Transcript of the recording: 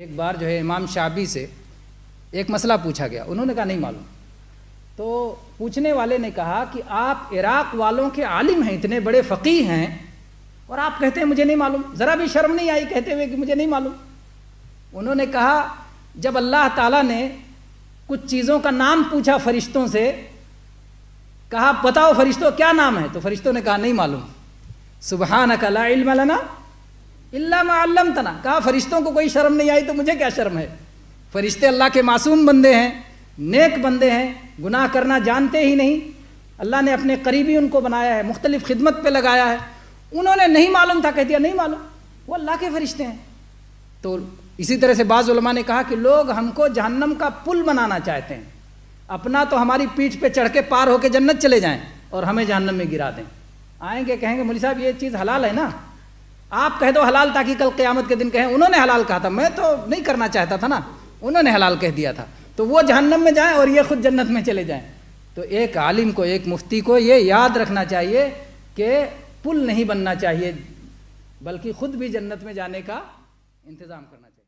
ایک بار جو ہے امام شعبی سے ایک مسئلہ پوچھا گیا، انہوں نے کہا نہیں معلوم. تو پوچھنے والے نے کہا کہ آپ عراق والوں کے عالم ہیں، اتنے بڑے فقیہ ہیں، اور آپ کہتے ہیں مجھے نہیں معلوم. ذرا بھی شرم نہیں آئی کہتے ہوئے کہ مجھے نہیں معلوم. انہوں نے کہا جب اللہ تعالیٰ نے کچھ چیزوں کا نام پوچھا فرشتوں سے، کہا بتاؤ فرشتوں کیا نام ہے، تو فرشتوں نے کہا نہیں معلوم. سبحانک لا علم لنا الا ما علمتنا. کہا فرشتوں کو کوئی شرم نہیں آئی تو مجھے کیا شرم ہے. فرشتے اللہ کے معصوم بندے ہیں، نیک بندے ہیں، گناہ کرنا جانتے ہی نہیں. اللہ نے اپنے قریبی ان کو بنایا ہے، مختلف خدمت پہ لگایا ہے. انہوں نے نہیں معلوم تھا، کہہ دیا نہیں معلوم، وہ اللہ کے فرشتے ہیں. تو اسی طرح سے بعض علماء نے کہا کہ لوگ ہم کو جہنم کا پل بنانا چاہتے ہیں، اپنا تو ہماری پیٹھ پہ چڑھ کے پار ہو کے جنت چلے جائیں اور ہمیں جہنم میں گرا دیں. آئیں گے کہیں گے مولوی صاحب یہ چیز حلال ہے نا، آپ کہہ دو حلال تاکہ کل قیامت کے دن کہیں انہوں نے حلال کہا تھا، میں تو نہیں کرنا چاہتا تھا نا، انہوں نے حلال کہہ دیا تھا. تو وہ جہنم میں جائیں اور یہ خود جنت میں چلے جائیں. تو ایک عالم کو، ایک مفتی کو یہ یاد رکھنا چاہیے کہ پل نہیں بننا چاہیے، بلکہ خود بھی جنت میں جانے کا انتظام کرنا چاہیے.